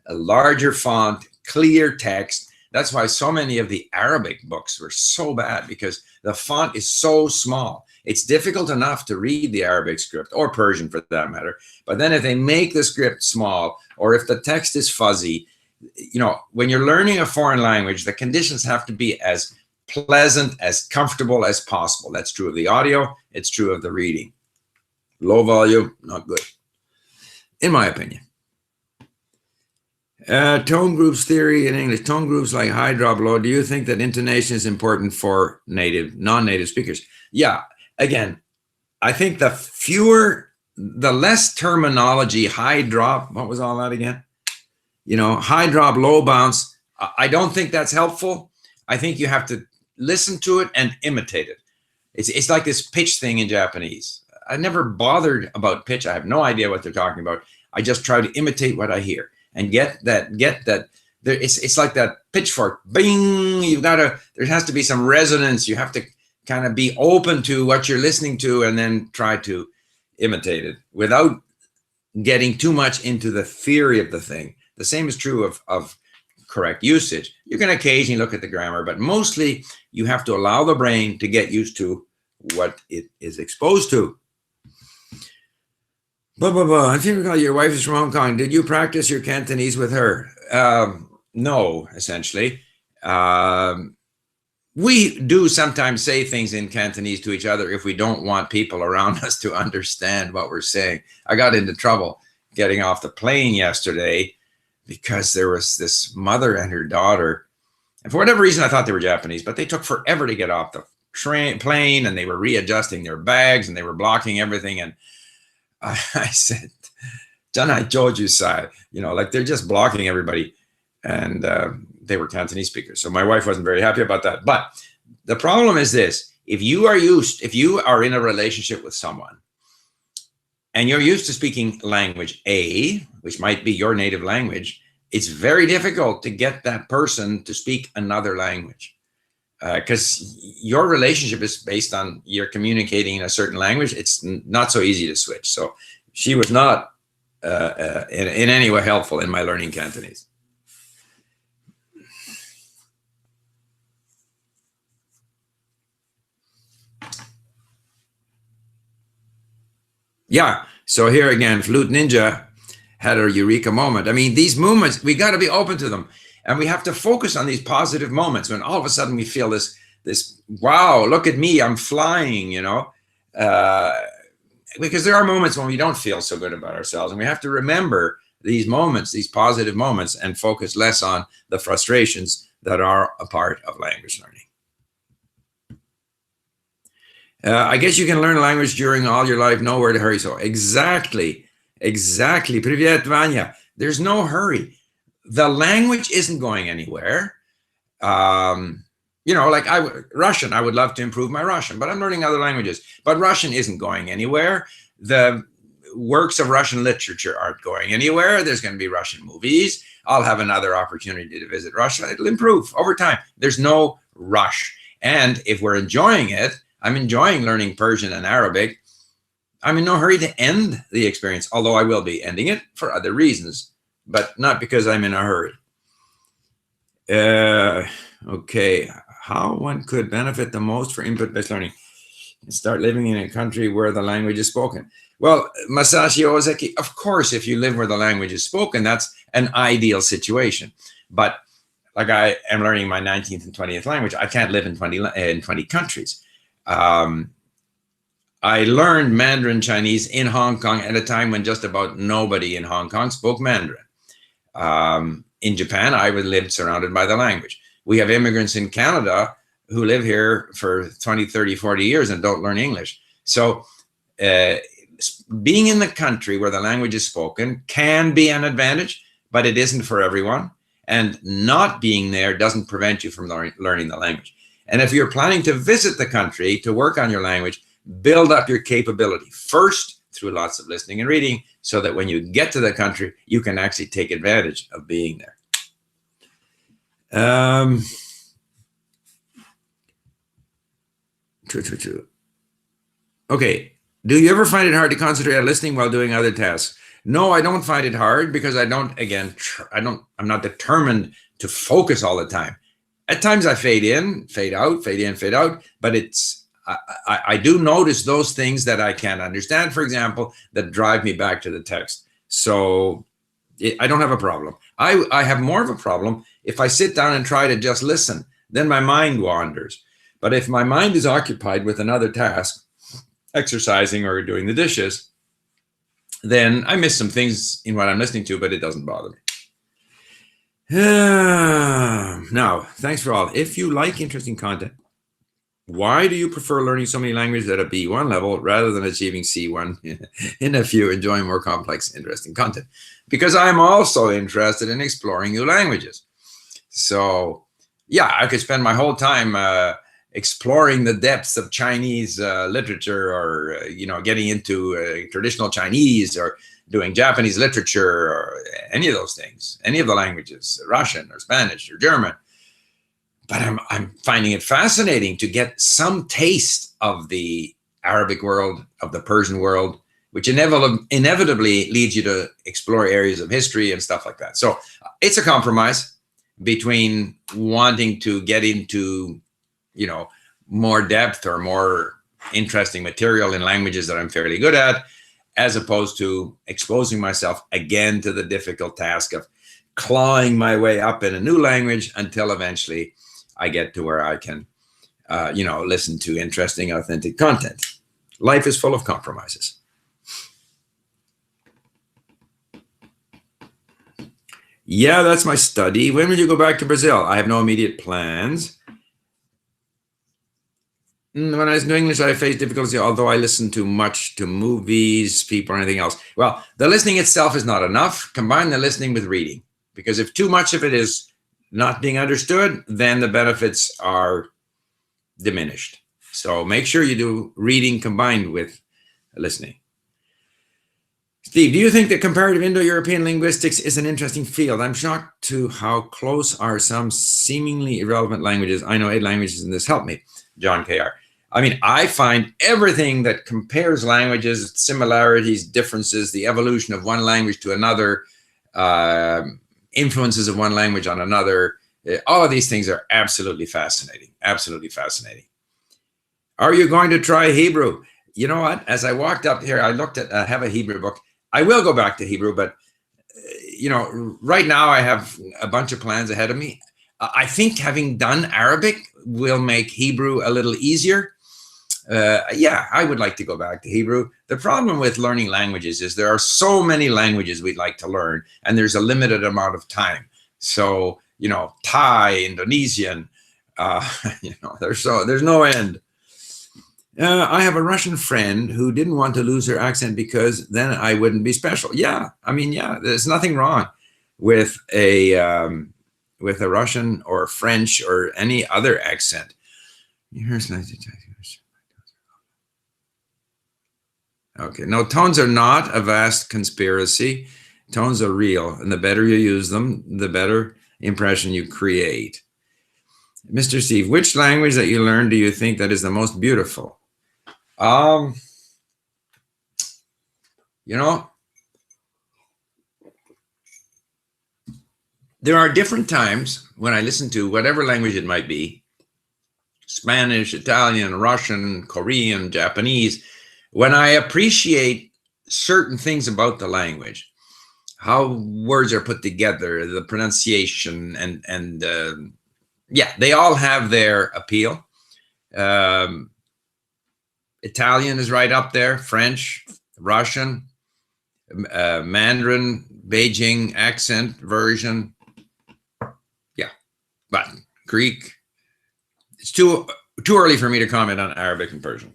a larger font, clear text. That's why so many of the Arabic books were so bad, because the font is so small. It's difficult enough to read the Arabic script, or Persian for that matter. But then if they make the script small, or if the text is fuzzy, you know, when you're learning a foreign language, the conditions have to be as pleasant, as comfortable as possible. That's true of the audio. It's true of the reading. Low volume, not good, in my opinion. Tone groups theory in English. Tone groups like high, drop, low. Do you think that intonation is important for non-native speakers? Yeah. Again, I think the less terminology, high, drop, what was all that again? You know, high, drop, low bounce. I don't think that's helpful. I think you have to listen to it and imitate it. It's like this pitch thing in Japanese. I never bothered about pitch. I have no idea what they're talking about. I just try to imitate what I hear and get that. It's like that pitchfork. Bing! There has to be some resonance. You have to kind of be open to what you're listening to and then try to imitate it without getting too much into the theory of the thing. The same is true of correct usage. You can occasionally look at the grammar, but mostly you have to allow the brain to get used to what it is exposed to. If you recall, your wife is from Hong Kong. Did you practice your Cantonese with her? No, essentially. We do sometimes say things in Cantonese to each other if we don't want people around us to understand what we're saying. I got into trouble getting off the plane yesterday because there was this mother and her daughter. And for whatever reason, I thought they were Japanese, but they took forever to get off the plane, and they were readjusting their bags and they were blocking everything. And I said, "Janai Joju sai," you know, like they're just blocking everybody. And they were Cantonese speakers. So my wife wasn't very happy about that. But the problem is this: if you are in a relationship with someone and you're used to speaking language A, which might be your native language, it's very difficult to get that person to speak another language. Because your relationship is based on you're communicating in a certain language. It's not so easy to switch. So she was not in any way helpful in my learning Cantonese. Yeah. So here again, Flute Ninja had a Eureka moment. I mean, these moments, we got to be open to them. And we have to focus on these positive moments when all of a sudden we feel this, wow, look at me, I'm flying, you know, because there are moments when we don't feel so good about ourselves. And we have to remember these moments, these positive moments, and focus less on the frustrations that are a part of language learning. I guess you can learn a language during all your life, nowhere to hurry. So exactly. Privyet, Vanya. There's no hurry. The language isn't going anywhere. You know, like Russian, I would love to improve my Russian, but I'm learning other languages. But Russian isn't going anywhere. The works of Russian literature aren't going anywhere. There's going to be Russian movies. I'll have another opportunity to visit Russia. It'll improve over time. There's no rush. And if we're enjoying it, I'm enjoying learning Persian and Arabic. I'm in no hurry to end the experience, although I will be ending it for other reasons, but not because I'm in a hurry. Okay, how one could benefit the most for input-based learning? Start living in a country where the language is spoken. Well, Masashi Ozeki, of course, if you live where the language is spoken, that's an ideal situation. But like I am learning my 19th and 20th language, I can't live in 20 countries. I learned Mandarin Chinese in Hong Kong at a time when just about nobody in Hong Kong spoke Mandarin. in Japan, I would live surrounded by the language. We have immigrants in Canada who live here for 20, 30, 40 years and don't learn English. So being in the country where the language is spoken can be an advantage, but it isn't for everyone. And not being there doesn't prevent you from learning the language. And if you're planning to visit the country to work on your language, build up your capability first through lots of listening and reading, so that when you get to the country, you can actually take advantage of being there. True. Okay. Do you ever find it hard to concentrate on listening while doing other tasks? No, I don't find it hard, because I don't, again, I'm not determined to focus all the time. At times I fade in, fade out, fade in, fade out, but I do notice those things that I can't understand, for example, that drive me back to the text. So I don't have a problem. I have more of a problem if I sit down and try to just listen, then my mind wanders. But if my mind is occupied with another task, exercising or doing the dishes, then I miss some things in what I'm listening to, but it doesn't bother me. Now, thanks for all. If you like interesting content, why do you prefer learning so many languages at a B1 level rather than achieving C1 in a few, enjoying more complex, interesting content? Because I'm also interested in exploring new languages. So yeah, I could spend my whole time exploring the depths of Chinese literature, or getting into traditional Chinese, or doing Japanese literature, or any of those things, any of the languages, Russian or Spanish or German. But I'm finding it fascinating to get some taste of the Arabic world, of the Persian world, which inevitably leads you to explore areas of history and stuff like that. So it's a compromise between wanting to get into more depth or more interesting material in languages that I'm fairly good at, as opposed to exposing myself again to the difficult task of clawing my way up in a new language until eventually I get to where I can, listen to interesting, authentic content. Life is full of compromises. Yeah, that's my study. When will you go back to Brazil? I have no immediate plans. When I was doing English, I faced difficulty, although I listened too much to movies, people, or anything else. Well, the listening itself is not enough. Combine the listening with reading, because if too much of it is not being understood, then the benefits are diminished. So make sure you do reading combined with listening. Steve, do you think that comparative Indo-European linguistics is an interesting field? I'm shocked to how close are some seemingly irrelevant languages. I know 8 languages and this helped me. John KR. I mean, I find everything that compares languages, similarities, differences, the evolution of one language to another, influences of one language on another, all of these things are absolutely fascinating, absolutely fascinating. Are you going to try Hebrew? You know what? As I walked up here, I looked at, I have a Hebrew book. I will go back to Hebrew, but right now I have a bunch of plans ahead of me. I think having done Arabic will make Hebrew a little easier. Yeah, I would like to go back to Hebrew. The problem with learning languages is there are so many languages we'd like to learn, and there's a limited amount of time. So, Thai, Indonesian, there's no end. I have a Russian friend who didn't want to lose her accent because then I wouldn't be special. Yeah, I mean, yeah, there's nothing wrong with a Russian or French or any other accent. Okay, no, tones are not a vast conspiracy. Tones are real, and the better you use them, the better impression you create. Mr. Steve, which language that you learned do you think that is the most beautiful? There are different times when I listen to whatever language it might be, Spanish, Italian, Russian, Korean, Japanese, when I appreciate certain things about the language, how words are put together, the pronunciation, and yeah, they all have their appeal. Italian is right up there, French, Russian, Mandarin, Beijing accent version, But Greek, it's too early for me to comment on Arabic and Persian.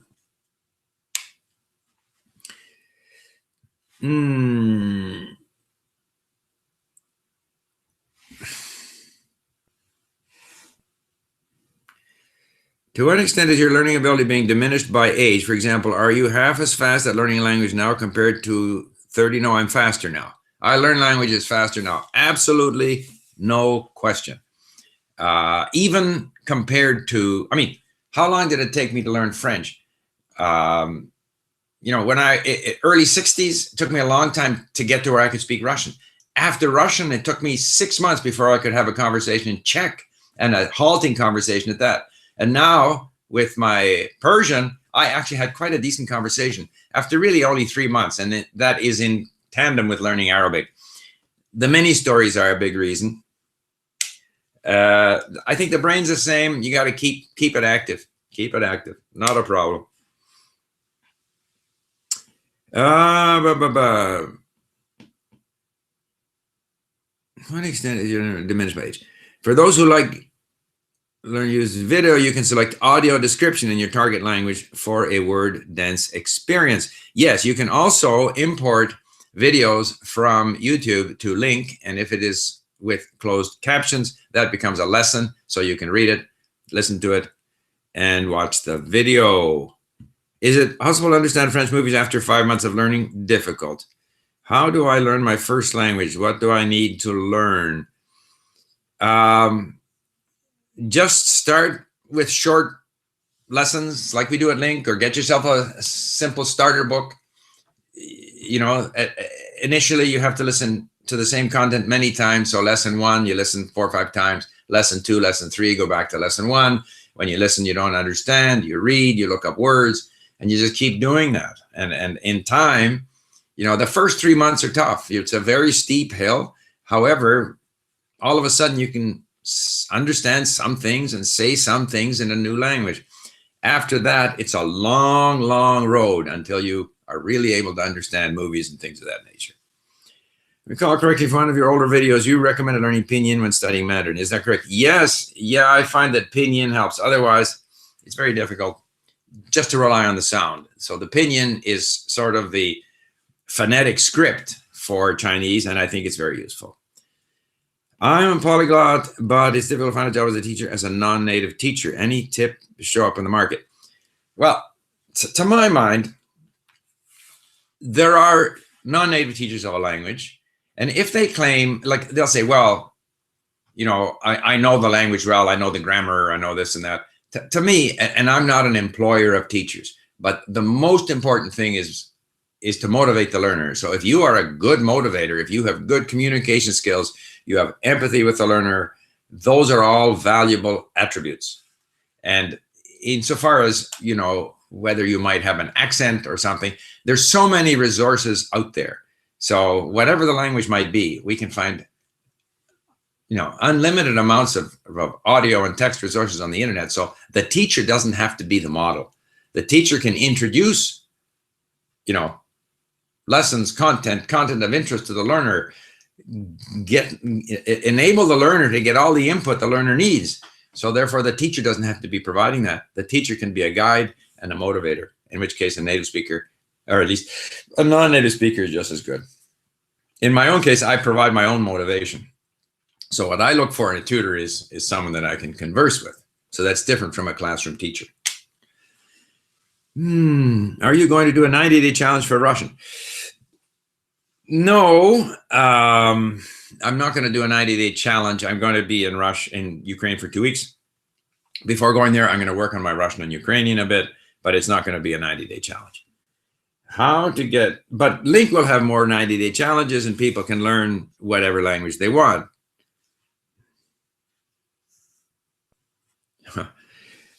To what extent is your learning ability being diminished by age? For example, are you half as fast at learning a language now compared to 30? No, I'm faster now. I learn languages faster now. Absolutely no question. Even compared to, I mean, how long did it take me to learn French? You know, when early 60s, it took me a long time to get to where I could speak Russian. After Russian, it took me 6 months before I could have a conversation in Czech, and a halting conversation at that. And now with my Persian, I actually had quite a decent conversation after really only 3 months. And that is in tandem with learning Arabic. The mini stories are a big reason. I think the brain's the same. You got to keep it active. Keep it active. Not a problem. What extent is your diminished by age? For those who like learn use video, you can select audio description in your target language for a word dense experience. Yes, you can also import videos from YouTube to LingQ, and if it is with closed captions, that becomes a lesson, so you can read it, listen to it, and watch the video. Is it possible to understand French movies after 5 months of learning? Difficult. How do I learn my first language? What do I need to learn? Just start with short lessons like we do at LingQ, or get yourself a simple starter book. You know, initially you have to listen to the same content many times. So lesson 1, you listen 4 or 5 times. Lesson 2, lesson 3, go back to lesson 1. When you listen, you don't understand, you read, you look up words, and you just keep doing that. And in time, you know, the first 3 months are tough. It's a very steep hill. However, all of a sudden you can understand some things and say some things in a new language. After that, it's a long, long road until you are really able to understand movies and things of that nature. Recall correctly, from one of your older videos, you recommended learning Pinyin when studying Mandarin. Is that correct? Yes. Yeah, I find that Pinyin helps. Otherwise, it's very difficult just to rely on the sound. So the Pinyin is sort of the phonetic script for Chinese, and I think it's very useful. I'm a polyglot, but it's difficult to find a job as a teacher as a non-native teacher. Any tip to show up in the market? Well, to my mind, there are non-native teachers of a language. And if they claim, like they'll say, well, you know, I know the language well, I know the grammar, I know this and that. To me, and I'm not an employer of teachers, but the most important thing is to motivate the learner. So if you are a good motivator, if you have good communication skills, you have empathy with the learner, those are all valuable attributes. And insofar as, you know, whether you might have an accent or something, there's so many resources out there. So whatever the language might be, we can find, you know, unlimited amounts of audio and text resources on the internet. So the teacher doesn't have to be the model. The teacher can introduce, you know, lessons, content of interest to the learner, enable the learner to get all the input the learner needs. So therefore the teacher doesn't have to be providing that. The teacher can be a guide and a motivator, in which case a native speaker, or at least a non-native speaker, is just as good. In my own case, I provide my own motivation. So what I look for in a tutor is someone that I can converse with. So that's different from a classroom teacher. Are you going to do a 90-day challenge for Russian? No, I'm not going to do a 90-day challenge. I'm going to be in Ukraine for 2 weeks. Before going there, I'm going to work on my Russian and Ukrainian a bit, but it's not going to be a 90-day challenge. But LingQ will have more 90-day challenges, and people can learn whatever language they want.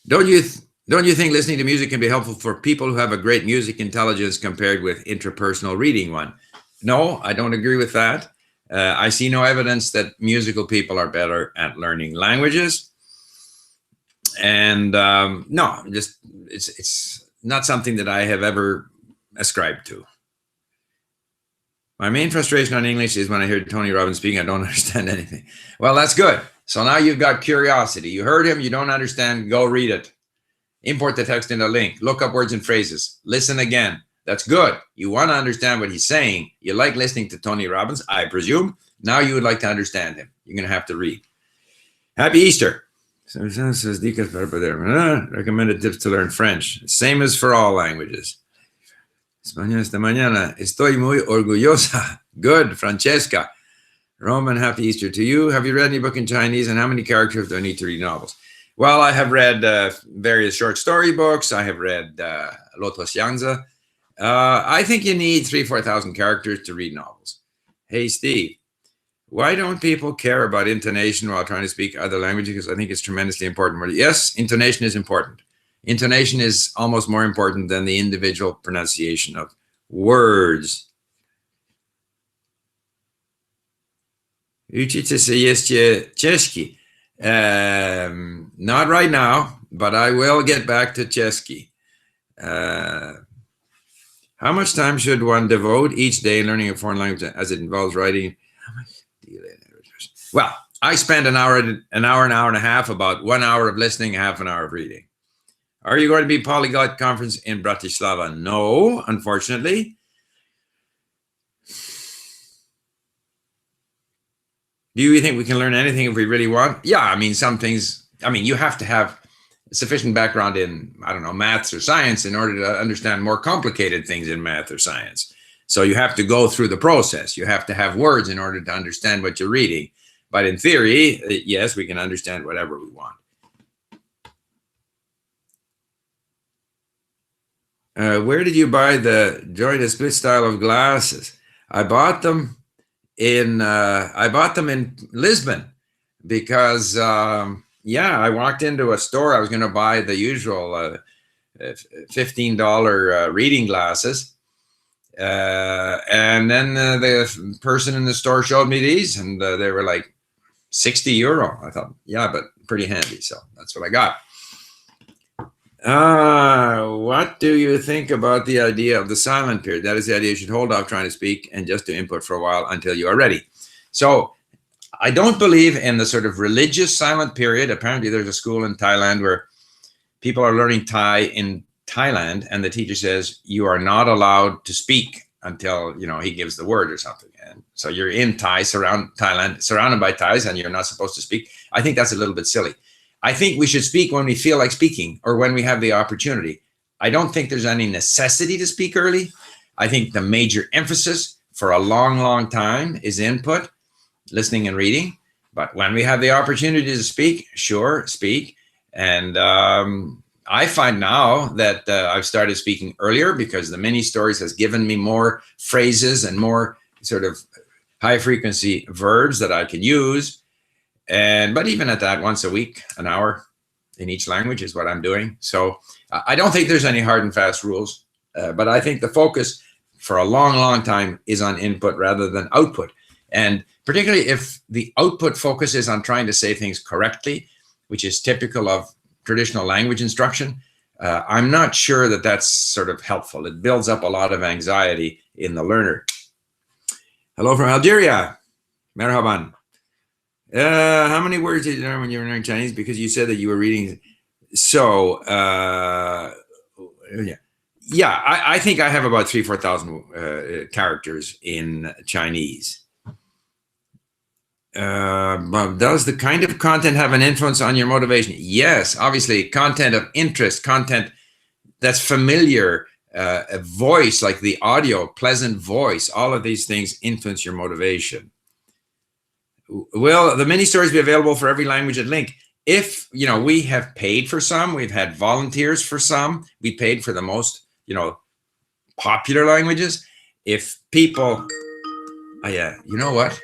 Don't you think listening to music can be helpful for people who have a great music intelligence compared with interpersonal reading one? No, I don't agree with that. I see no evidence that musical people are better at learning languages. And no, it's not something that I have ever ascribed to. My main frustration on English is when I hear Tony Robbins speaking, I don't understand anything. Well, that's good. So now you've got curiosity. You heard him, you don't understand, go read it. Import the text into LingQ. Look up words and phrases. Listen again. That's good. You want to understand what he's saying. You like listening to Tony Robbins, I presume. Now you would like to understand him. You're going to have to read. Happy Easter. Recommended tips to learn French. Same as for all languages. Español esta mañana. Estoy muy orgullosa. Good, Francesca. Roman, happy Easter to you. Have you read any book in Chinese, and how many characters do I need to read novels? Well, I have read various short story books. I have read Lotus Yangzi. I think you need 3,000 to 4,000 characters to read novels. Hey, Steve, why don't people care about intonation while trying to speak other languages? Because I think it's tremendously important. Yes, intonation is important. Intonation is almost more important than the individual pronunciation of words. Uczycie się jeszcze czeski? Not right now, but I will get back to czeski. How much time should one devote each day learning a foreign language as it involves writing? Well, I spend an hour and a half, about 1 hour of listening, half an hour of reading. Are you going to be Polyglot Conference in Bratislava? No, unfortunately. Do you think we can learn anything if we really want? Yeah, I mean, some things, you have to have sufficient background in, I don't know, maths or science in order to understand more complicated things in math or science. So you have to go through the process. You have to have words in order to understand what you're reading. But in theory, yes, we can understand whatever we want. Where did you buy the Joy the Split style of glasses? I bought them in Lisbon because I walked into a store. I was going to buy the usual $15 reading glasses, and then the person in the store showed me these, and they were like €60. I thought, yeah, but pretty handy, so that's what I got. What do you think about the idea of the silent period? That is the idea you should hold off trying to speak and just do input for a while until you are ready. So I don't believe in the sort of religious silent period. Apparently there's a school in Thailand where people are learning Thai in Thailand, and the teacher says you are not allowed to speak until, he gives the word or something. And so you're in Thailand, surrounded by Thais, and you're not supposed to speak. I think that's a little bit silly. I think we should speak when we feel like speaking or when we have the opportunity. I don't think there's any necessity to speak early. I think the major emphasis for a long, long time is input, listening and reading. But when we have the opportunity to speak, sure, speak. And I find now that I've started speaking earlier because the mini stories has given me more phrases and more sort of high frequency verbs that I can use. But even at that, once a week, an hour in each language is what I'm doing. So I don't think there's any hard and fast rules, but I think the focus for a long, long time is on input rather than output. And particularly if the output focus is on trying to say things correctly, which is typical of traditional language instruction, I'm not sure that that's sort of helpful. It builds up a lot of anxiety in the learner. Hello from Algeria. Merhaban. How many words did you learn when you were learning Chinese? Because you said that you were reading. So, I think I have about 3,000 to 4,000 characters in Chinese. Does the kind of content have an influence on your motivation? Yes, obviously, content of interest, content that's familiar, a voice like the audio, pleasant voice, all of these things influence your motivation. Will the mini stories be available for every language at LingQ? If, we have paid for some, we've had volunteers for some, we paid for the most, popular languages. If people, you know what?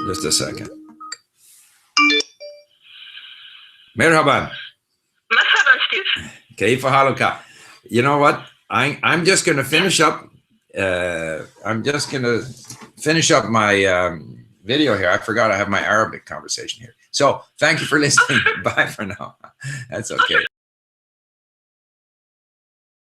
Just a second. Merhaban. Merhaban, Steve. Kaifa haluka. You know what? I'm just going to finish up. My video here. I forgot I have my Arabic conversation here. So thank you for listening. Bye for now. That's okay.